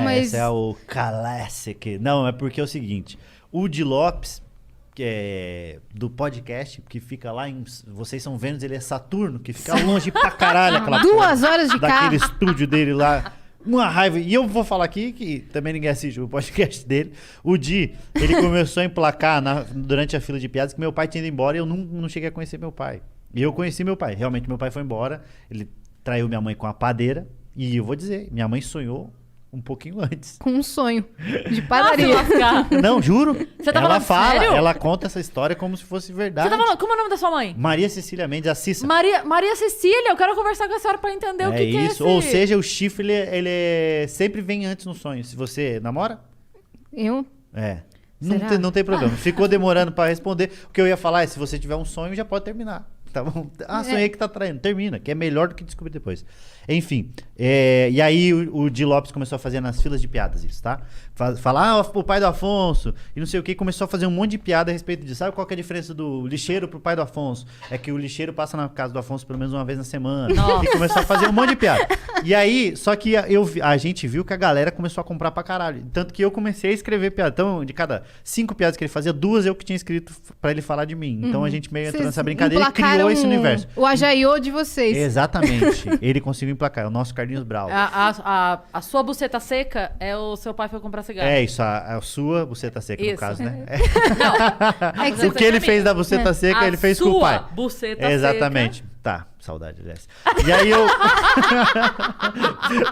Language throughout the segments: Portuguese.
Mas... Esse é o Classic. Não, é porque é o seguinte. O Di Lopes, que é do podcast, que fica lá em... Vocês são Vênus, ele é Saturno, que fica longe pra caralho. Aquela 2 horas de carro. daquele estúdio dele lá. Uma raiva. E eu vou falar aqui, que também ninguém assiste o podcast dele. O Di, ele começou a emplacar durante a fila de piadas que meu pai tinha ido embora e eu não cheguei a conhecer meu pai. E eu conheci meu pai. Realmente, meu pai foi embora. Ele traiu minha mãe com a padeira. E eu vou dizer, minha mãe sonhou um pouquinho antes. Com um sonho de padaria. Não, juro. Você tá ela falando fala, sério? ela conta essa história como se fosse verdade. Você tá falando, como é o nome da sua mãe? Maria Cecília Mendes, a Cissa. Maria Cecília, eu quero conversar com a senhora pra entender o que é isso. esse... Ou seja, o chifre, sempre vem antes no sonho. Se você namora? Eu? É. Será? Não tem problema. Ficou demorando pra responder. O que eu ia falar é, se você tiver um sonho, já pode terminar. Tá bom? Ah, sonhei que tá traindo. Termina, que é melhor do que descobrir depois. Enfim. E aí o Di Lopes começou a fazer nas filas de piadas isso, tá? Falar, o pai do Afonso e não sei o que, começou a fazer um monte de piada a respeito disso. Sabe qual que é a diferença do lixeiro pro pai do Afonso? É que o lixeiro passa na casa do Afonso pelo menos uma vez na semana. Nossa. E começou a fazer um monte de piada. E aí, só que a gente viu que a galera começou a comprar pra caralho. Tanto que eu comecei a escrever piada. Então, de cada 5 piadas que ele fazia, 2 eu que tinha escrito pra ele falar de mim. Então a gente meio entrou nessa brincadeira e criou esse universo. O Ajaiô de vocês. Exatamente. Ele conseguiu emplacar. É o nosso Carlinhos Brau. A sua buceta seca é o seu pai foi comprar cigarro. É isso, a sua buceta seca, no Isso. caso, né? Não. É que O que ele fez da buceta seca, ele fez com o pai. Buceta Exatamente. Tá, saudade dessa. E aí eu...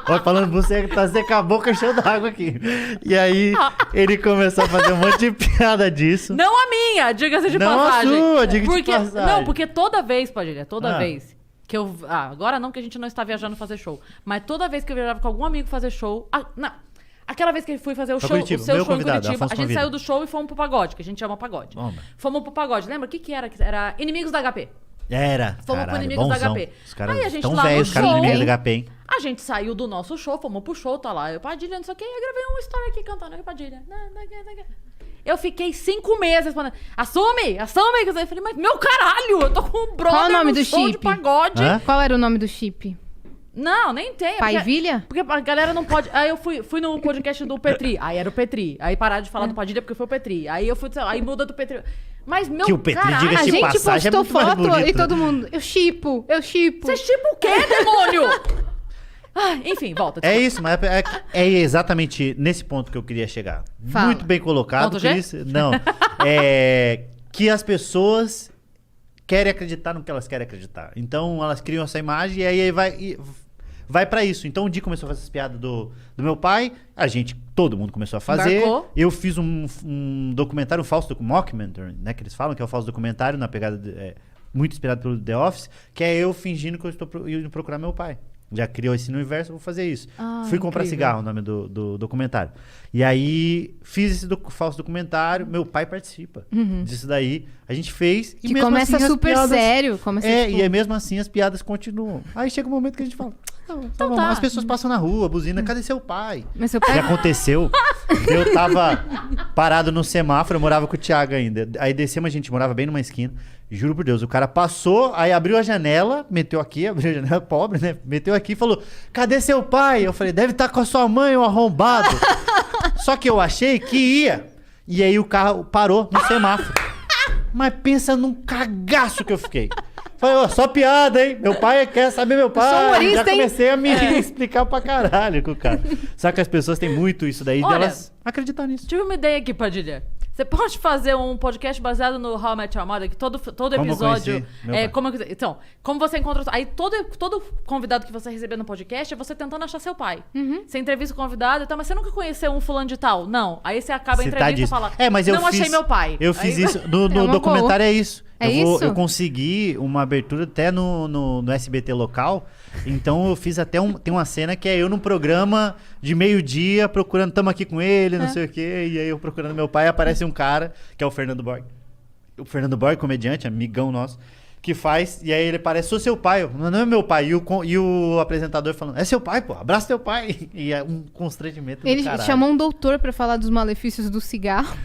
Ó, falando buceta seca, a boca cheia d'água aqui. E aí ele começou a fazer um monte de piada disso. Não a minha, diga-se de Não a passagem. sua, diga-se de Porque, passagem. Não, porque toda vez, Padilha, toda Ah. vez que eu... agora não, que a gente não está viajando fazer show. Mas toda vez que eu viajava com algum amigo fazer show... não, aquela vez que eu fui fazer o Pra show, Curitiba, o seu meu show em convidado, Curitiba, Afonso a gente convida. saiu do show e fomos pro pagode, que a gente chama pagode. Toma. Fomos pro pagode. Lembra o que era? Era Inimigos da HP. Era. Fomos pro Caralho, Inimigos da bonzão. HP. Os caras Aí a gente tão lá no velhos, os caras do show, Inimigos da HP, hein? A gente saiu do nosso show, fomos pro show, tá lá. Eu, Padilha, não sei o que, eu gravei uma história aqui cantando. Eu, Padilha, eu fiquei 5 meses respondendo, assume. Eu falei, mas meu caralho, eu tô com um brother Qual o nome no do show de chip? pagode. Hã? Qual era o nome do chip? Não, nem tem. Pai porque- Vilha? Porque a galera não pode... Aí eu fui no podcast do Petri. Aí era o Petri. Aí pararam de falar do Padilha porque foi o Petri. Aí eu fui... Aí muda do Petri. Mas, meu Que o Petri, caralho... diga-se A de gente passagem, é postou muito mais foto bonito. e todo mundo... Eu chipo. Você chipa o quê, demônio? Enfim, volta. É isso, mas é exatamente nesse ponto que eu queria chegar. Fala. Muito bem colocado. Ponto G? Cris. Não. É que as pessoas querem acreditar no que elas querem acreditar. Então elas criam essa imagem e aí vai pra isso. Então o Di começou a fazer essas piadas do meu pai, todo mundo começou a fazer. Embarcou. Eu fiz um documentário, um falso mockumentary, né, que eles falam que é o falso documentário na pegada muito inspirado pelo The Office, que é eu fingindo que eu estou indo procurar meu pai. Já criou esse universo, eu vou fazer isso. Fui comprar incrível. cigarro, o nome do documentário. E aí, fiz esse falso documentário, meu pai participa disso daí. A gente fez e Que mesmo começa assim, as super piadas- sério. Começa, tipo, e mesmo assim as piadas continuam. Aí chega um momento que a gente fala, Então tá. as pessoas passam na rua, buzina, cadê seu pai? Mas seu Já pai... aconteceu. Eu tava parado no semáforo, eu morava com o Thiago ainda. Aí descemos, a gente morava bem numa esquina. Juro por Deus, o cara passou, aí abriu a janela, meteu aqui, abriu a janela, pobre, né? Meteu aqui e falou, cadê seu pai? Eu falei, deve estar com a sua mãe, o arrombado. Só que eu achei que ia. E aí o carro parou no semáforo. Mas pensa num cagaço que eu fiquei. Falei, ó, só piada, hein? Meu pai quer saber meu pai. sou humorista, Já hein? comecei a me explicar pra caralho com o cara. Só que as pessoas têm muito isso daí, Olha, delas acreditar nisso. Tive uma ideia aqui, Padilha. Você pode fazer um podcast baseado no How I Met Your Mother, que todo Como eu episódio... conheci meu pai. Então, como você encontra... Aí todo convidado que você receber no podcast é você tentando achar seu pai. Você entrevista o convidado e tal, mas você nunca conheceu um fulano de tal? Não. Aí você acaba a Citar entrevista e disso. fala, Mas eu não fiz, achei meu pai. Eu Aí- fiz isso. No uma documentário boa. é isso. É isso? Eu consegui uma abertura até no SBT local. Então eu fiz até tem uma cena que é eu num programa de meio-dia procurando, tamo aqui com ele, não sei o quê. E aí eu procurando meu pai, aparece um cara, que é o Fernando Borg. O Fernando Borg, comediante, amigão nosso, que faz, e aí ele parece, sou seu pai. Eu, não é meu pai. E o apresentador falando, é seu pai, pô, abraça teu pai. E é um constrangimento do Ele caralho. chamou um doutor pra falar dos malefícios do cigarro.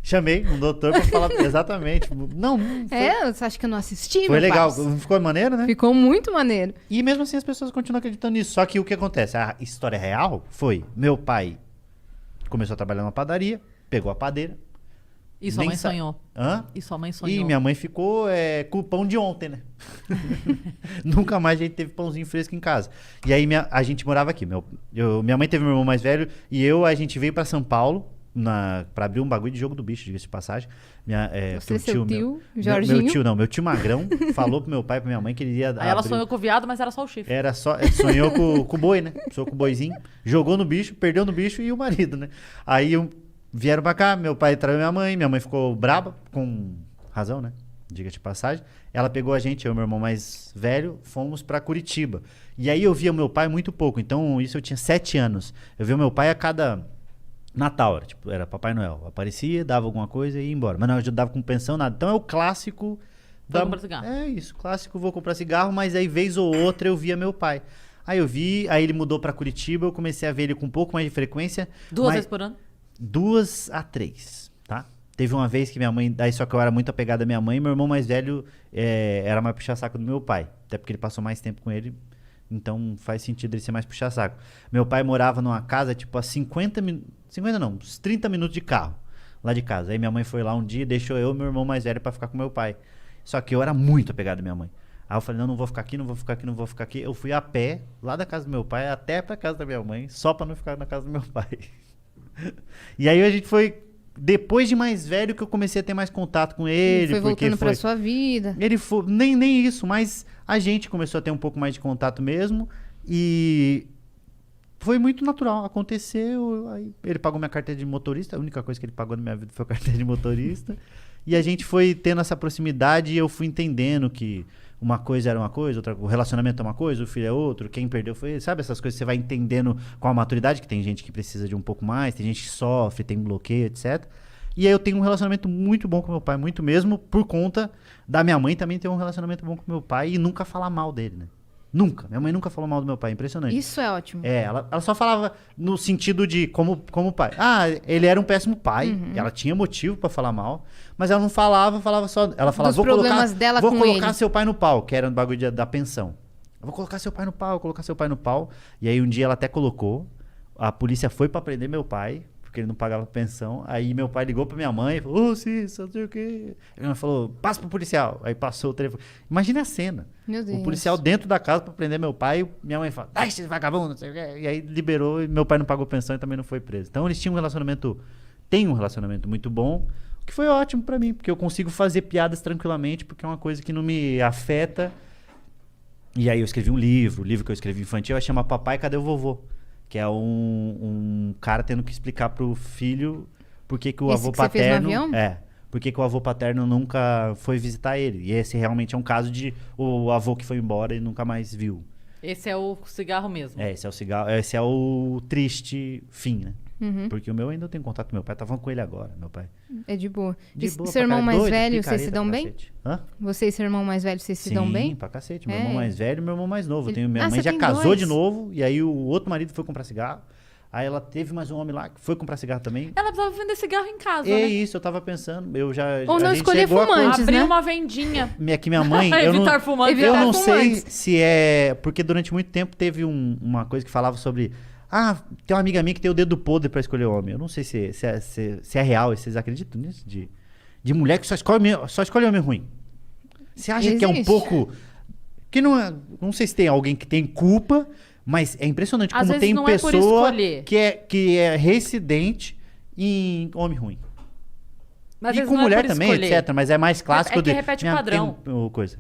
Chamei um doutor pra falar exatamente. Não, foi, Você acha que eu não assisti, foi meu legal. parça? Ficou maneiro, né? Ficou muito maneiro. E mesmo assim as pessoas continuam acreditando nisso. Só que o que acontece? A história real foi: meu pai começou a trabalhar numa padaria, pegou a padeira. E sua Nem mãe sa- sonhou. Hã? E sua mãe sonhou. E minha mãe ficou com o pão de ontem, né? Nunca mais a gente teve pãozinho fresco em casa. E aí a gente morava aqui. Minha mãe teve meu irmão mais velho e a gente veio pra São Paulo pra abrir um bagulho de jogo do bicho, diga-se de passagem. Você, porque o seu tio, meu Jorginho. meu tio Magrão falou pro meu pai e pra minha mãe que ele ia Aí ela abrir- sonhou com o viado, mas era só o chifre. Era só, sonhou com o boi, né? Sonhou com o boizinho, jogou no bicho, perdeu no bicho e o marido, né? Aí vieram pra cá, meu pai traiu minha mãe ficou braba, com razão, né? Diga-se de passagem. Ela pegou a gente, eu e meu irmão mais velho, fomos pra Curitiba. E aí eu via meu pai muito pouco, então isso eu tinha 7 anos. Eu via meu pai a cada Natal, era Papai Noel. Aparecia, dava alguma coisa e ia embora. Mas não ajudava com pensão, nada. Então é o clássico... Vou comprar cigarro. É isso, clássico, vou comprar cigarro, mas aí vez ou outra eu via meu pai. Aí aí ele mudou pra Curitiba, eu comecei a ver ele com um pouco mais de frequência. 2 vezes por ano? 2 a 3, tá? Teve uma vez que minha mãe, daí só que eu era muito apegado à minha mãe, meu irmão mais velho era mais puxa-saco do meu pai. Até porque ele passou mais tempo com ele, então faz sentido ele ser mais puxa-saco. Meu pai morava numa casa, tipo, a 50 não, uns 30 minutos de carro, lá de casa. Aí minha mãe foi lá um dia e deixou eu e meu irmão mais velho pra ficar com meu pai. Só que eu era muito apegado à minha mãe. Aí eu falei, não vou ficar aqui, não vou ficar aqui, não vou ficar aqui. Eu fui a pé, lá da casa do meu pai, até pra casa da minha mãe, só pra não ficar na casa do meu pai. E aí a gente foi, depois de mais velho, que eu comecei a ter mais contato com ele. Foi porque voltando pra sua vida. ele foi, nem isso, mas a gente começou a ter um pouco mais de contato mesmo. E foi muito natural, aconteceu. Aí ele pagou minha carteira de motorista, a única coisa que ele pagou na minha vida foi a carteira de motorista. E a gente foi tendo essa proximidade e eu fui entendendo que uma coisa era uma coisa, o relacionamento é uma coisa, o filho é outro, quem perdeu foi ele. Sabe essas coisas que você vai entendendo com a maturidade, que tem gente que precisa de um pouco mais, tem gente que sofre, tem bloqueio, etc. E aí eu tenho um relacionamento muito bom com meu pai, muito mesmo, por conta da minha mãe também ter um relacionamento bom com meu pai e nunca falar mal dele, né? Nunca. Minha mãe nunca falou mal do meu pai, impressionante. Isso é ótimo. Ela só falava no sentido de como pai. Ah, ele era um péssimo pai. Ela tinha motivo pra falar mal, mas ela não falava só. Ela falava, Dos problemas dela vou com colocar ele. seu pai no pau, que era no bagulho da pensão. Eu vou colocar seu pai no pau, colocar seu pai no pau. E aí um dia ela até colocou. A polícia foi pra prender meu pai, porque ele não pagava pensão. Aí meu pai ligou pra minha mãe e falou, Cícero, não sei o quê. Aí ela falou, passa pro policial. Aí passou o telefone. Imagina a cena. Meu Deus. O policial dentro da casa pra prender meu pai. Minha mãe fala, ai, esse vagabundo, não sei o quê. E aí liberou e meu pai não pagou pensão e também não foi preso. Então eles tinham tem um relacionamento muito bom, o que foi ótimo pra mim, porque eu consigo fazer piadas tranquilamente, porque é uma coisa que não me afeta. E aí eu escrevi um livro, o livro que eu escrevi infantil vai chamar Papai, Cadê o Vovô? Que é um cara tendo que explicar pro filho por que o Esse avô que você fez no paterno... avião? Por que o avô paterno nunca foi visitar ele. E esse realmente é um caso de o avô que foi embora e nunca mais viu. Esse é o cigarro mesmo. Esse é o cigarro, esse é o triste fim, né? Uhum. Porque o meu ainda tem contato com meu pai, tava com ele agora, meu pai. É de boa. De E boa seu pra irmão caralho, mais doido, velho, vocês picareta se dão pra bem? cacete. Hã? Você e seu irmão mais velho, vocês se dão bem? Sim, pra cacete. Meu É. irmão mais velho e meu irmão mais novo. Ele- Tenho, minha mãe você já tem casou dois? de novo, e aí o outro marido foi comprar cigarro. Aí ela teve mais um homem lá que foi comprar cigarro também. Ela precisava vender cigarro em casa, É né? isso, eu tava pensando. Eu já. Ou a não gente escolher chegou a fumantes, Abrir né? uma vendinha. Minha mãe. eu não, Evitar fumantes. eu Evitar não sei fumantes. se é. Porque durante muito tempo teve uma coisa que falava sobre. Ah, tem uma amiga minha que tem o dedo podre pra escolher homem. Eu não sei se é real, vocês acreditam nisso? De mulher que só escolhe homem ruim. Você acha que é um Existe. pouco. Que não é. Não sei se tem alguém que tem culpa, mas é impressionante Às como vezes tem não é por pessoa escolher. que é reincidente em homem ruim. Mas às E vezes com não é mulher por também, escolher. etc. Mas é mais clássico É que repete o padrão. coisa.